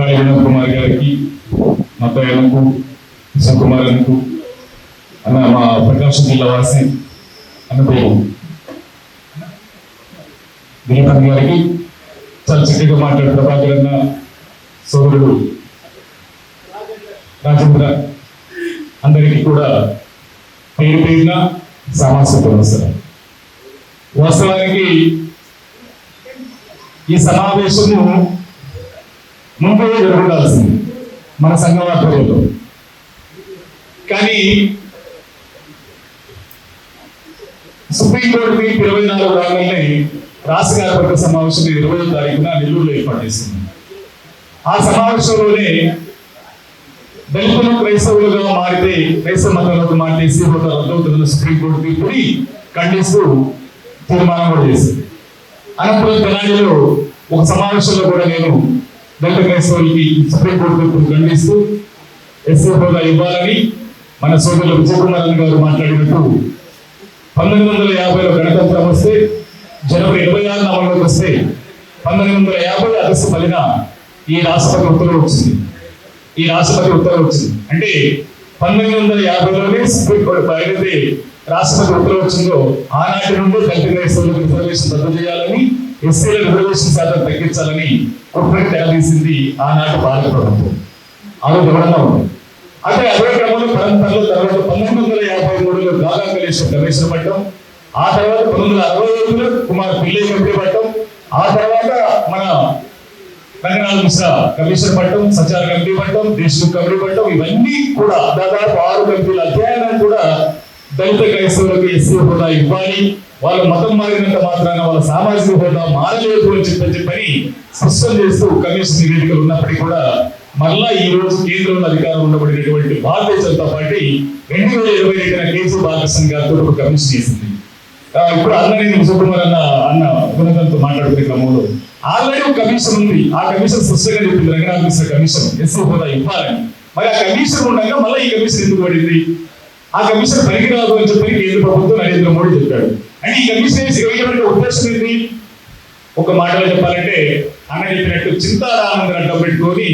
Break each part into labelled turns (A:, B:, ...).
A: పగాలి వినోద్ కుమార్ గారికి, మతయ్యకు, సుకుమారన్కు, అన్న మా ప్రకాశం జిల్లా వాసి అన్నకు దిలీపన్ గారికి, చాలా చక్కగా మాట్లాడు ప్రభాకర్ అన్న సోదరుడు రాజేంద్ర, అందరికీ కూడా పేరు పేరున సామాజిక నమస్కారం. వాస్తవానికి ఈ సమావేశము ముందే జరగాల్సింది మన సంఘం ఆధ్వర్యంలో, కానీ సుప్రీంకోర్టు 24 రాగానే రాష్ట్రవర్గ సమావేశం 20వ తారీఖున నెల్లూరులో ఏర్పాటు చేసింది. ఆ సమావేశంలోనే దళితులు క్రైస్తవులుగా మారితే, క్రైస్తవ మతంలోకి మారితే ఎస్సీ హోదా రద్దవుతుందని సుప్రీంకోర్టు తీర్పుని ఖండిస్తూ తీర్మానం కూడా చేసింది. అనంతపురం తెలంగాణలో ఒక సమావేశంలో కూడా నేను దళిత క్రైస్తవులకి సుప్రీంకోర్టు తీర్పును ఖండిస్తూ ఎస్సీ హోదా ఇవ్వాలని మన సోదరులు విజయకుమార్ గారు మాట్లాడినట్టు 1950లో గణతంత్రం వస్తే జనవరి 26 అమల్లోకి వస్తే 1950 ఆగస్టు 10న ఈ రాష్ట్రపతి ఉత్తర్వులు వచ్చింది. అంటే 1950లోనే సుప్రీంకోర్టు ఏదైతే రాష్ట్రపతి ఉత్తర్వు వచ్చిందో ఆనాటి నుండి దళిత క్రైస్తవులకు రిజర్వేషన్ రద్దు చేయాలని, ఎస్సీల రిజర్వేషన్ శాతం తగ్గించాలని కుట్రకి తెరదీసింది ఆనాటి భారత ప్రభుత్వం. అది గమనంగా ఉంది. అంటే అదే క్రమంలో పరంపరలో తర్వాత 1953లో గాగా కలేశ్వర్ కమిషన్ పట్టడం, ఆ తర్వాత 1965లో కుమార్ పిల్లై కమిటీ పట్టడం, ఆ తర్వాత మన రంగనాథ్ మిశ్రా కమిషన్ పట్టడం, సచార్ కమిటీ పట్టడం, దేశ్ముఖ్ కమిటీ పట్టడం, ఇవన్నీ కూడా దాదాపు 6 కమిటీల అధ్యయనం కూడా దళిత క్రైస్తవులకు ఎస్సీ హోదా ఇవ్వాలి, వాళ్ళ మతం మారినంత మాత్రాన వాళ్ళ సామాజిక హోదా మారలేదు అని చెప్పని స్పష్టం చేస్తూ కమిషన్ నివేదికలు ఉన్నప్పటికీ కూడా మళ్ళా ఈ రోజు కేంద్రంలో అధికారం ఉండబడినటువంటి భారతీయ జనతా పార్టీ 2022 కేసీ బాలకృష్ణ గారితో ఒక కమిషన్ చేసింది. ఇప్పుడు అన్న సుకుమార్ అన్న గుణంతో మాట్లాడుకునే క్రమంలో ఆల్రెడీ ఒక కమిషన్ ఉంది. ఆ కమిషన్ స్పష్టంగా చెప్పింది రంగనాథ్ మిశ్రా కమిషన్ ఎస్సీ హోదా ఇవ్వాలని. మరి ఆ కమిషన్ ఉండగా మళ్ళీ ఈ కమిషన్ ఎందుకు పడింది? ఆ కమిషన్ పనికిరాదు అని చెప్పి కేంద్ర ప్రభుత్వం నరేంద్ర మోడీ చెప్పాడు. అంటే ఈ కమిషన్ వేయడానికి ఉద్దేశం ఏంటి? ఒక మాటలో చెప్పాలంటే అన్న చెప్పినట్టు చింతారామందని అడ్డం పెట్టుకొని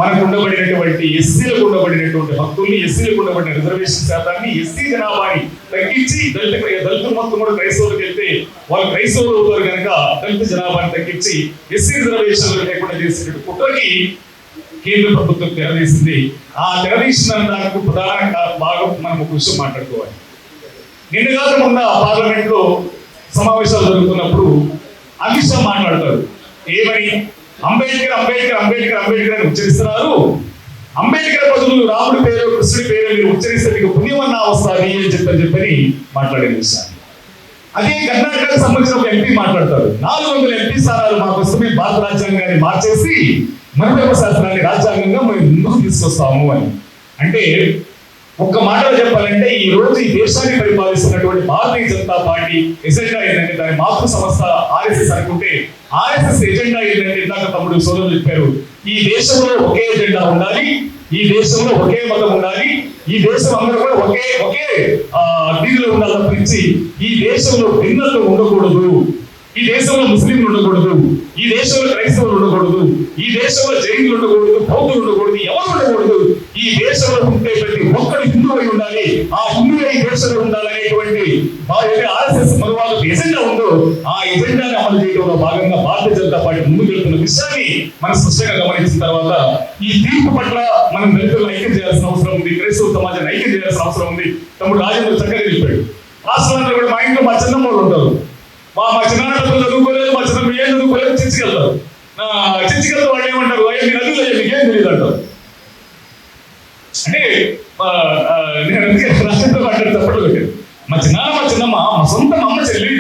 A: మనకు ఉండబడినటువంటి ఎస్సీలకు ఉండబడినటువంటి హక్కుల్ని, ఎస్సీలకు ఉండబడిన రిజర్వేషన్ శాతాన్ని, ఎస్సీ జనాభాని తగ్గించి దళితులు మొత్తం కూడా క్రైస్తవులకు వెళ్తే వాళ్ళు క్రైస్తవులు అవుతారు కనుక దళిత జనాభాని తగ్గించి ఎస్సీ రిజర్వేషన్లు లేకుండా చేసినటువంటి కుట్రకి కేంద్ర ప్రభుత్వం తెరదీసింది. ఆ తెరదీసిన దానికి ప్రధాన భాగం మనం ఒక విషయం మాట్లాడుకోవాలి. నిన్నగా మొన్న పార్లమెంట్ లో సమావేశాలు జరుగుతున్నప్పుడు అమిత్ షా మాట్లాడతారు. ఏమని? అంబేద్కర్ అంబేద్కర్ అంబేద్కర్ అంబేద్కర్ అని ఉచ్చరిస్తున్నారు. అంబేద్కర్ బదులు రాముడి పేరు, కృష్ణుడి పేరు మీరు ఉచ్చరిస్తే మీకు పుణ్యమన్నా వస్తుంది అని చెప్పని మాట్లాడే విషయాన్ని. అదే కర్ణాటకకు సంబంధించిన ఒక ఎంపీ మాట్లాడతారు. 400 ఎంపీ స్థానాలు మాకు వస్తే భారత రాజ్యాంగాన్ని మార్చేసి మనోధర్మ శాస్త్రాన్ని రాజ్యాంగంగా మేము ముందుకు తీసుకొస్తాము అని. అంటే ఒక్క మాటలో చెప్పాలంటే ఈ రోజు ఈ దేశాన్ని పరిపాలిస్తున్నటువంటి భారతీయ జనతా పార్టీ ఎజెండా ఏంటంటే, దాని మాతృ సంస్థ ఆర్ఎస్ఎస్ అనుకుంటే ఆర్ఎస్ఎస్ ఎజెండా ఏంటంటే, ఇందాక తమ్ముడు సోదరులు చెప్పారు, ఈ దేశంలో ఒకే ఎజెండా ఉండాలి, ఈ దేశంలో ఒకే మతం ఉండాలి, ఈ దేశం అందరూ కూడా ఒకే దీనిలో ఉండాలి తప్పించి ఈ దేశంలో భిన్నత్వం ఉండకూడదు, ఈ దేశంలో ముస్లింలు ఉండకూడదు, ఈ దేశంలో క్రైస్తవులు ఉండకూడదు, ఈ దేశంలో జైన్లు ఉండకూడదు, బౌద్ధులు ఉండకూడదు, ఎవరు ఉండకూడదు. ఈ దేశంలో ఉంటే ప్రతి ఒక్కరు హిందూ అయి ఉండాలి, ఆ హిందూ ఈ దేశంలో ఉండాలనేటువంటి ఆర్ఎస్ఎస్ మనవాళ్ళ ఎజెండా ఉందో ఆ ఎజెండాని అమలు చేయడంలో భాగంగా భారతీయ జనతా పార్టీ ముందుకు వెళ్తున్న విషయాన్ని మనం స్పష్టంగా గమనించిన తర్వాత ఈ తీర్పు పట్ల మనం దళితులను ఐక్యం చేయాల్సిన అవసరం ఉంది, క్రైస్తవ సమాజాన్ని ఐక్యం చేయాల్సిన అవసరం ఉంది. తమ్ముడు రాజేంద్ర చక్కగా చెప్పాడు. రాష్ట్రంలో కూడా మా ఇంట్లో మా చిన్నమ్మ వాళ్ళు ఉంటారు. మా చిన్న చదువుకోలేదు, మా చిన్న ఏం చదువుకోలేదు, చర్చికి వెళ్తారు. చర్చికి వెళ్తే వాళ్ళు ఏమంటారు? అయ్యా మీరు నదులు మీకేం తెలియదు అంటారు. అంటే నేను అందుకే రాష్ట్రంతో మాట్లాడేటప్పుడు పెట్టాను. మా చిన్నమ్మ మా సొంత అమ్మ చెల్లి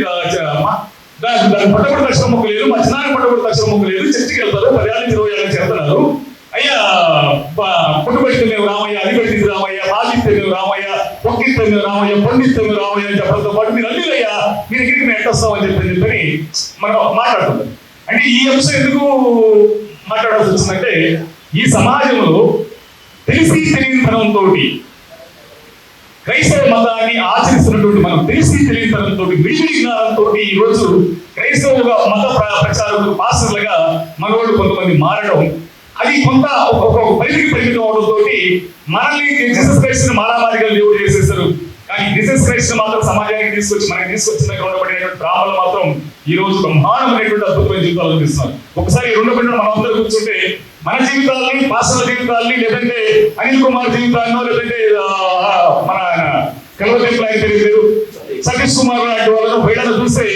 A: దాని పట్టబడి దక్షిణ మొక్క లేదు, మా చిన్న పట్టబడి దక్షిణ మొక్క లేదు, చర్చికి వెళ్తారు, 10 ఏళ్ళు చేస్తున్నారు. అయ్యా పుట్టుబడితే మేము రామయ్య, అది పెట్టింది రామయ్య, బాధిస్తే మేము రామయ్య, పొక్కిస్తే మేము రామయ్య, పండిస్తే మేము రామయ్య అని చెప్పడంతో పాటు మీరు అల్లులయ్యా మీరు ఎక్కడికి మేము ఎట్టొస్తామని చెప్పని మనం మాట్లాడుతున్నాం. అంటే ఈ అంశం ఎందుకు మాట్లాడాల్సి వచ్చిందంటే, ఈ సమాజంలో తెలిసి తెలియనితనంతో క్రైస్తవ మతాన్ని ఆచరిస్తున్నటువంటి మనం తెలిసి తెలియనితనంతో విడివిడి జ్ఞానంతో ఈ రోజు క్రైస్తవ మత ప్రచారకులు పాస్టర్లుగా మనోళ్ళు కొంతమంది మారడం అది కొంత ఒక పరిధికి పరిమితం అవడంతో మనల్ని జీసస్ క్రైస్ట్ మారామారిగా దేవుడు చేసేస్తారు. కానీ జీసస్ క్రైస్ట్ మాత్రం సమాజానికి తీసుకొచ్చి మనకి తీసుకొచ్చిన ఉండబడినటువంటి బ్రాహ్మణులు మాత్రం ఈ రోజు బ్రహ్మాండమైనటువంటి అద్భుతమైన జీవితాలు అందిస్తున్నారు. ఒకసారి ఈ రెండు మనం అందరూ కూర్చుంటే మన జీవితాలని, పాస్టర్ల జీవితాలని, లేదంటే అనిల్ కుమార్ జీవితాలను, లేదంటే మన కలవటెంపులు ఆయన తెలియదు సతీష్ కుమార్ లాంటి వాళ్ళను వీళ్ళను చూస్తే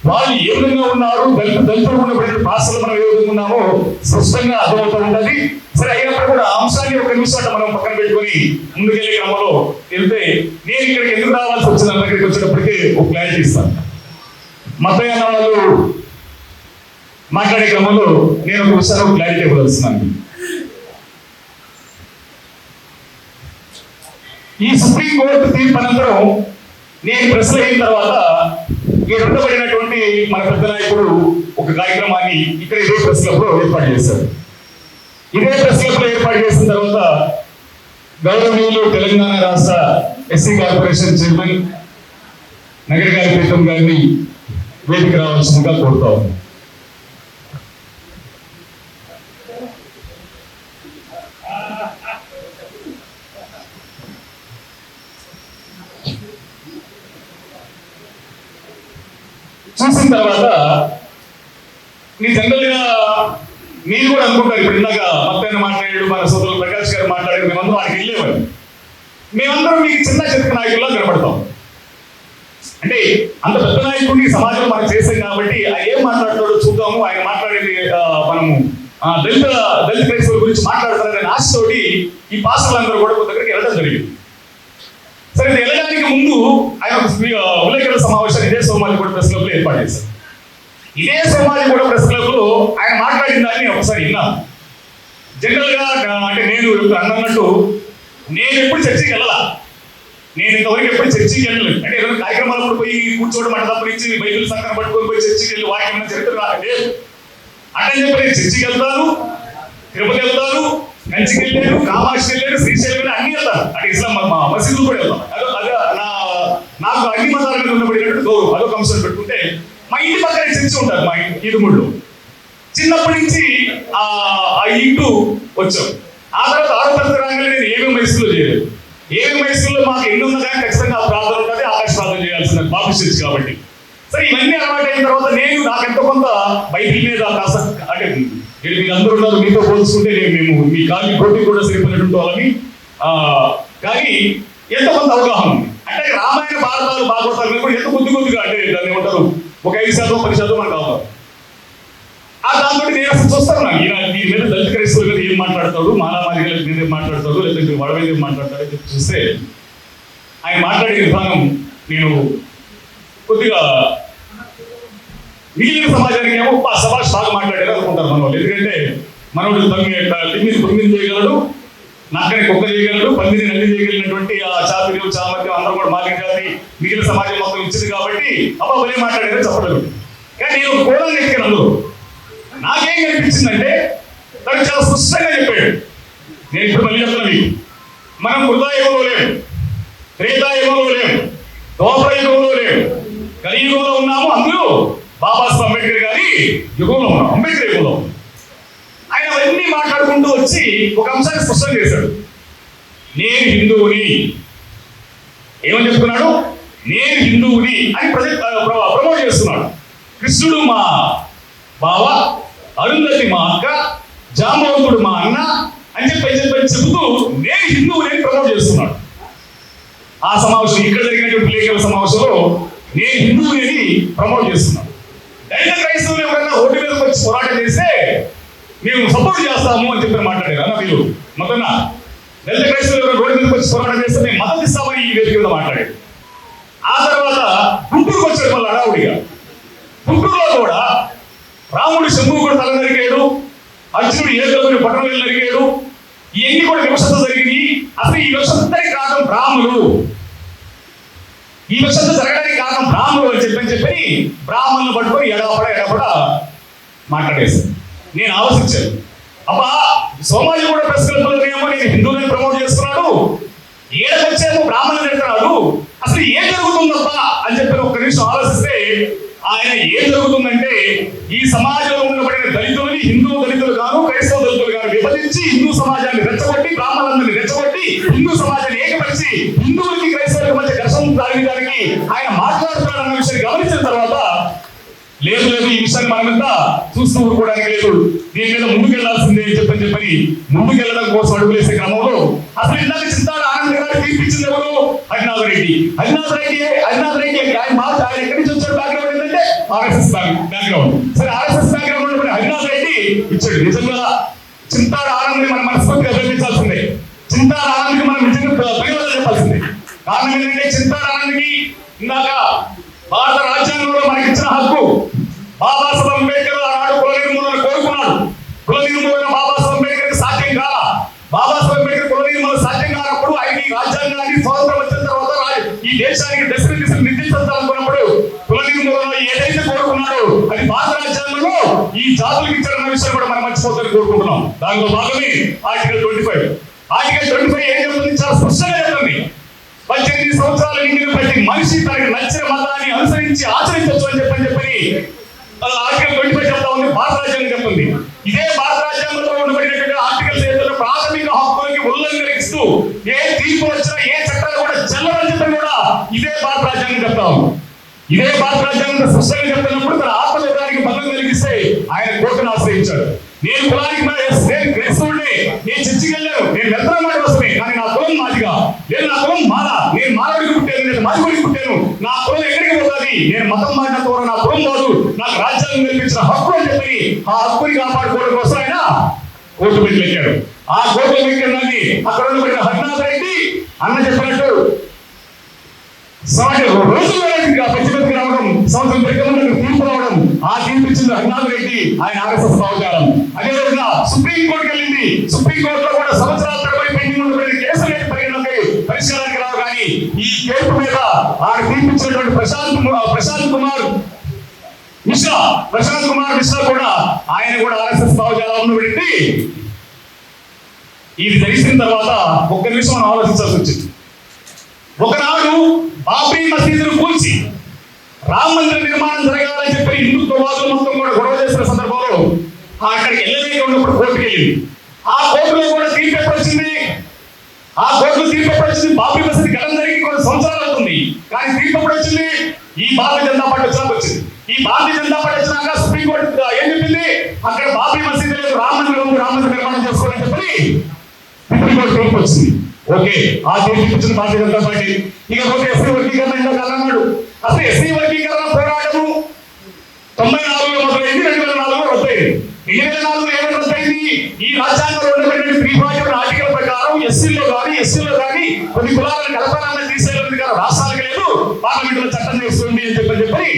A: వాళ్ళు ఏ విధంగా ఉన్నారు, దళితులు ఉన్నటువంటి పాస్టర్లు మనం ఏ విధంగా ఉన్నామో స్పష్టంగా అర్థమవుతూ ఉంటుంది. సరే, అయినప్పుడు కూడా అంశాన్ని ఒక నిమిషం మనం పక్కన పెట్టుకొని ముందుకెళ్ళే క్రమంలో వెళ్తే నేను ఇక్కడికి ఎందుకు రావాల్సి వచ్చిన దగ్గరికి వచ్చేటప్పటికి ఒక క్లారిటీ ఇస్తాను. మతయ్య అన్న వాళ్ళు మాట్లాడే క్రమంలో నేను ఒక విషయాన్ని క్లారిటీ ఇవ్వదలుస్తున్నాను. ఈ సుప్రీంకోర్టు తీర్పు అనంతరం నేను ప్రశ్న అయిన తర్వాత ఈ ఉండబడినటువంటి మన పెద్ద నాయకుడు ఒక కార్యక్రమాన్ని ఇక్కడ ఇదే ప్రెస్ క్లబ్ లో ఏర్పాటు చేశారు. ఇదే ప్రెస్ క్లబ్ లో ఏర్పాటు చేసిన తర్వాత గౌరవనీయులు తెలంగాణ రాష్ట్ర ఎస్సీ కార్పొరేషన్ చైర్మన్ నగర గారి ప్రీతం గారిని వేదిక రావాల్సిందిగా కోరుతా ఉన్నాను. చూసిన తర్వాత మీ జనరల్ గా మీరు కూడా అనుకుంటారు, ఇప్పుడు ఇందాక మత్తైన మాట్లాడాడు, మన సోదరులు ప్రకాష్ గారు మాట్లాడారు, మేమందరం వాడికి వెళ్ళేవారు. మేమందరం మీకు చిన్న చిన్న నాయకుల్లో కనపడతాం. అంటే అంత పెద్ద నాయకుడిని సమాజంలో మనం చేసాం కాబట్టి ఆయన ఏం మాట్లాడతాడో చూద్దాము, ఆయన మాట్లాడేది మనము దళిత క్రైస్తవుల గురించి మాట్లాడతారనే ఆశతోటి ఈ పాస్టర్లందరూ కూడా కొంత దగ్గరికి వెళ్ళడం జరిగింది. సరే, వెళ్ళడానికి ముందు ఆయన విలేకరుల సమావేశాన్ని ఇదే సోమాజి కూడా ప్రెస్ క్లబ్ లో ఏర్పాటు చేశారు. ఇదే సోమాజి కూడా ప్రెస్ క్లబ్ లో ఆయన మాట్లాడిన దాన్ని ఒకసారి విన్నాను. జనరల్ గా అంటే నేను అన్నట్టు నేను ఎప్పుడు చర్చికి వెళ్ళాలా, నేను ఇంతవరకు ఎప్పుడు చర్చికి వెళ్ళలేదు. అంటే ఏదైనా కార్యక్రమాలు పోయి కూర్చోవడం అంటే తప్పనిచ్చి బైబిల్ సంకర పట్టుకొని పోయి చర్చికి వెళ్ళి వాక్యం చరిత్ర లేదు. అంటే చెప్పి నేను చర్చికి వెళ్తాను, తిరుపతి వెళ్తాను, కంచికి వెళ్ళాను, కామాక్షి వెళ్ళాను, శ్రీశైలం వెళ్ళాను, అన్ని వెళ్తాను. అంటే ఇస్లాం మసీదులు కూడా వెళ్తాను. నాకు అన్ని మతాల మీద ఉండబడినట్టు అదొక అంశం పెట్టుకుంటే మా ఇంటి పక్కనే చర్చి ఉంటారు. మా ఈదుముళ్ళు చిన్నప్పటి నుంచి ఆ ఇంటూ వచ్చాం. ఆ తర్వాత 6వ తరగతి రాగానే నేను ఏమేమి వయసులో చేయలేదు. ఏమేమి వయసులో మాకు ఎన్ని ఉన్నా కానీ ఖచ్చితంగా ఆ ప్రార్థన ఉంటుంది, ఆకాశ ప్రార్థన చేయాల్సిన బాబు చర్చి కాబట్టి. సరే, ఇవన్నీ అలవాటు అయిన తర్వాత నేను నాకెంతో కొంత బైబిల్ మీద కాస్త అంటే మీరు అందరూ ఉన్నారు, మీతో పోల్చుకుంటే మేము మీ కాలి కోటి కూడా సరిపోయినటువంటి వాళ్ళని కానీ ఎంతో కొంత అవగాహన ఉంది. అంటే రామాయణ భారతాలు భాగవతాలు మీద కూడా ఎంత కొద్దిగా అంటే దాన్ని ఏమంటారు ఒక 5% 10% మనకు కావాలి. దాంతో నేను అసలు చూస్తాను, నాకు దీని మీద దళిత క్రైస్తవుల మీద ఏం మాట్లాడతాడు, మాలామాదిగల మీద ఏం మాట్లాడతాడు, లేదంటే వాళ్ళ మీద ఏం మాట్లాడతాడు అని చెప్పి చూస్తే ఆయన మాట్లాడే విధానం నేను కొద్దిగా మిగిలిన సమాజానికి ఏమో సభాష్ బాగా మాట్లాడారు అనుకుంటారు మన వాళ్ళు. ఎందుకంటే మనోడు తొమ్మిది చేయగలడు, నాకని కుక్క చేయగలడు, పందిని నల్లి చేయగలిగినటువంటి ఆ చాతుర్యం చామర్థ్యం అందరూ కూడా మాలిక జాతి మిగిలిన సమాజం మొత్తం ఇచ్చింది కాబట్టి అబ్బా భలే మాట్లాడారో చెప్పలేదు. కానీ నేను కోణాన్ని ఎక్కాను. అందులో నాకేం కనిపించిందంటే తను చాలా స్పష్టంగా చెప్పాడు. నేను ఇప్పుడు మళ్ళీ చెప్తున్నా మీకు, మనం కృతాయుగంలో లేము, త్రేతాయుగంలో లేము, ద్వాపరయుగంలో లేము, కలియుగంలో ఉన్నాము. అందులో బాబాసాహెబ్ అంబేద్కర్ గారి యుగంలో ఉన్నాం, అంబేద్కర్ యుగంలో ఉన్నాం. ఆయన అవన్నీ మాట్లాడుకుంటూ వచ్చి ఒక అంశాన్ని స్పష్టం చేశాడు. నేను హిందువుని, ఏమని చెప్తున్నాడు, నేను హిందువుని అని ప్రమోట్ చేస్తున్నాడు. కృష్ణుడు మా బావ, అరుంధతి మా అక్క, జాంబవంతుడు మా అన్న అని చెబుతూ నేను హిందువుని అని ప్రమోట్ చేస్తున్నాడు. ఆ సమావేశం ఇక్కడ జరిగినటువంటి విలేకరుల సమావేశంలో నేను హిందువుని అని ప్రమోట్ చేస్తున్నాడు. దళిత క్రైస్తవులు ఎవరైనా రోడ్డు మీదకి వచ్చి పోరాటం చేస్తే మేము సపోర్ట్ చేస్తాము అని చెప్పి మాట్లాడారు అన్న. మీరు మొత్తం దళిత క్రైస్తవులు ఎవరైనా రోడ్డు మీదకి వచ్చి పోరాటం చేస్తే మేము మద్దతు ఇస్తామని ఈ వేదిక మీద మాట్లాడాడు. ఆ తర్వాత గుంటూరుకు వచ్చాడు మళ్ళీ అడావుడిగా. గుంటూరులో కూడా రాముడు శంభువు కూడా తల నరికాడు, అర్జునుడు ఏకలవుని పట్టణం వెళ్ళి నరికాడు. ఇవన్నీ కూడా వివక్షత జరిగింది. అసలు ఈ వివక్షతకి కారణం బ్రాహ్మణులు, ఈ వివక్షత జరగడానికి కారణం బ్రాహ్మణులు అని చెప్పని బ్రాహ్మణులు పట్టుకొని ఎడపడ మాట్లాడేశారు. నేను ఆలోచించాను, అబ్బా సోమాజి కూడా ప్రెస్ క్లబ్లోనేమో నేను హిందువులని ప్రమోట్ చేస్తున్నాడు, ఏడకొచ్చేమో బ్రాహ్మణులు పెడుతున్నాడు, అసలు ఏం జరుగుతుందబ్బా అని చెప్పి ఒక్క నిమిషం ఆలోచిస్తే ఆయన ఏం జరుగుతుందంటే ఈ సమాజంలో ఉండబడిన దళితులని హిందూ దళితులు గాను క్రైస్తవ దళితులు గాను బెదిరించి హిందూ సమాజాన్ని రెచ్చగొట్టి, బ్రాహ్మణులందరినీ రెచ్చగొట్టి, హిందూ సమాజాన్ని ఏకపరిచి హిందువులకి క్రైస్తవులకు మధ్య ఘర్షణ సాగించడానికి ఆయన మాట్లాడుతున్నాడన్న విషయాన్ని గమనించిన తర్వాత లేదు ఈ విషయాన్ని మనమంతా చూస్తూ ఊరుకోవడానికి లేదు, దీని మీద ముందుకెళ్లాల్సిందే చెప్పని ముందుకెళ్లడం కోసం అడుగులేసే క్రమంలో అసలు ఇందాక చింతాడ ఆనంద్ గారు తీర్పిచ్చింది ఎవరు? హరినాథ్ రెడ్డి ఆయన ఎక్కడి నుంచి వచ్చాడు? బ్యాక్గ్రౌండ్ ఏంటంటే ఆర్ఎస్ఎస్ బ్యాక్గ్రౌండ్. సరే, ఆర్ఎస్ఎస్ బ్యాక్గ్రౌండ్ ఉన్నప్పుడు హరినాథ్ రెడ్డి ఇచ్చాడు. నిజంగా చింతాడ ఆనంద్ మనం మనస్ఫూర్తిగా అభినందించాల్సిందే. చింతాడ ఆనంద్కి మనం నిజంగా ధన్యవాదాలు చెప్పాల్సిందే. కారణం ఏంటంటే చింతాడ ఆనంద్కి ఇందాక భారత రాజ్యాంగంలో మనకి ఇచ్చిన హక్కు, బాబాసాహెబ్ అంబేద్కర్ ఆనాడు కుల నిర్మూలన కోరుకున్నాడు. కుల నిర్మూలన బాబాసాహెబ్ అంబేద్కర్ సాధ్యం కాల. బాబాసాహెబ్ అంబేద్కర్ కుల నిర్మూలన సాధ్యం కానప్పుడు ఆయన ఈ రాజ్యాంగానికి స్వాతంత్రం వచ్చిన తర్వాత ఈ దేశానికి దశలు నిర్దించాలనుకున్నప్పుడు కుల నిర్మూలన ఏదైతే కోరుకున్నాడో అది భారత రాజ్యాంగంలో ఈ జాతులకు ఇచ్చిన విషయం కూడా మనం మర్చిపోతారని కోరుకుంటున్నాం. దానిలో భాగమే ఆర్టికల్ 25. ఆర్టికల్ 25 ఏం చెప్తుంది? చాలా స్పష్టంగా చెప్తుంది. 18 సంవత్సరాలు నిండిన ప్రతి మనిషి తనకు నచ్చిన మతాన్ని అనుసరించి ఆచరించవచ్చు అని చెప్పని ఆర్టికల్ 25 చెప్తా ఉంది. భారత రాజ్యాంగం చెప్తుంది. ఇదే భారత రాజ్యాంగంలో ఉండబడినటువంటి ఆర్టికల్స్ ఏదైతే ప్రాథమిక హక్కులకి ఉల్లంఘనిస్తూ ఏ తీర్పు వచ్చినా ఏ చట్టాలు కూడా చెల్లవని చెప్పని కూడా ఇదే భారత రాజ్యాంగం చెప్తా ఉంది. ఇదే భారత రాజ్యాంగం స్పష్టంగా చెప్తున్నప్పుడు తన ఆత్మగౌరవానికి భంగం కలిగిస్తే ఆయన కోర్టును ఆశ్రయించాడు. నేను కులానికి నేను క్రైస్తవుడిని, నేను చర్చికి వెళ్ళాను, నేను వెళ్తాను మాట వస్తే, కానీ నా కులం మాదిగా లేదు, నా కులం మాల, నేను మాలడికి పుట్టాను, నేను మాదిగడికి పుట్టాను, నా కులం ఎక్కడికి పోతుంది, నేను మతం మారిన ద్వారా నా కులం పోదు, నాకు రాజ్యాంగం కల్పించిన హక్కు అని చెప్పి ఆ హక్కుని కాపాడుకోవడం కోసం ఆయన కోర్టు పెట్టెక్కాడు. ఆ కోర్టు ఎక్కినది అక్కడ ఉన్నటువంటి హరినాథ్ రెడ్డి అన్న చెప్పినట్టు పచ్చిమతికి రావడం, సంవత్సరం క్రితం తీర్పు రావడం, ఆ తీర్పు ఇచ్చింది హరినాథ్ రెడ్డి, ఆయన ఆర్ఎస్ఎస్ భావజాలం. అదే రోజున సుప్రీం కోర్టుకి వెళ్ళింది. సుప్రీం కోర్టులో కూడా సంవత్సరాల తరబడి పెండింగ్ ఉన్నటువంటి కేసులు పరిష్కారానికి రావు. కానీ ఈ తీర్పు మీద ఆయన తీర్పు ఇచ్చినటువంటి ప్రశాంత్ కుమార్ మిశ్రా కూడా ఆయన కూడా ఆర్ఎస్ఎస్ భావజాలం పెట్టి ఇది తెలిసిన తర్వాత ఒక్క నిమిషం మనం ఆలోచించాల్సి వచ్చింది. ఒకనాడు బాబ్రీ మసీదును కూల్చి రామ మందిర నిర్మాణం జరగాలని చెప్పి హిందుత్వవాదులు మొత్తం కూడా గొడవ చేసిన సందర్భంలో అక్కడికి వెళ్ళలేక ఉన్నప్పుడు కోర్టుకి వెళ్ళింది. ఆ కోర్టులో కూడా తీర్పు ఎప్పుడు వచ్చింది? బాబ్రీ మసీదు ఘటన జరిగి కొన్ని సంవత్సరాలు అవుతుంది, కానీ తీర్పు ఎప్పుడు వచ్చింది? ఈ భారతీయ జనతా పార్టీ వచ్చినాక వచ్చింది. ఈ భారతీయ జనతా పార్టీ వచ్చినాక సుప్రీంకోర్టు ఏం చెప్పింది? అక్కడ బాబ్రీ మసీదు లేదు, రామ మందిర నిర్మాణం చేసుకోవాలని చెప్పి సుప్రీంకోర్టు తీర్పు వచ్చింది. ఓకే, ఆ తీర్పు ఇచ్చిన భారతీయ జనతా పార్టీ. ఇకపోతే ఎస్సీ వర్గీకరణ ఇందాక అన్నాడు. అసలు ఎస్సీ వర్గీకరణ పోరాటము 94లో మొదలైంది, 2004లో రద్దయింది. 2004లో ఏమైనా రద్దయింది? ఈ రాజ్యాంగంలో ఉన్నటువంటి 341 ఆర్టికల్ ప్రకారం ఎస్సీలో కానీ కొన్ని కులాలను కలపాలన్న తీసేయాలని రాష్ట్రాలకు లేదు, పార్లమెంట్ లో చట్టం చేస్తుంది అని చెప్పి రద్దయింది.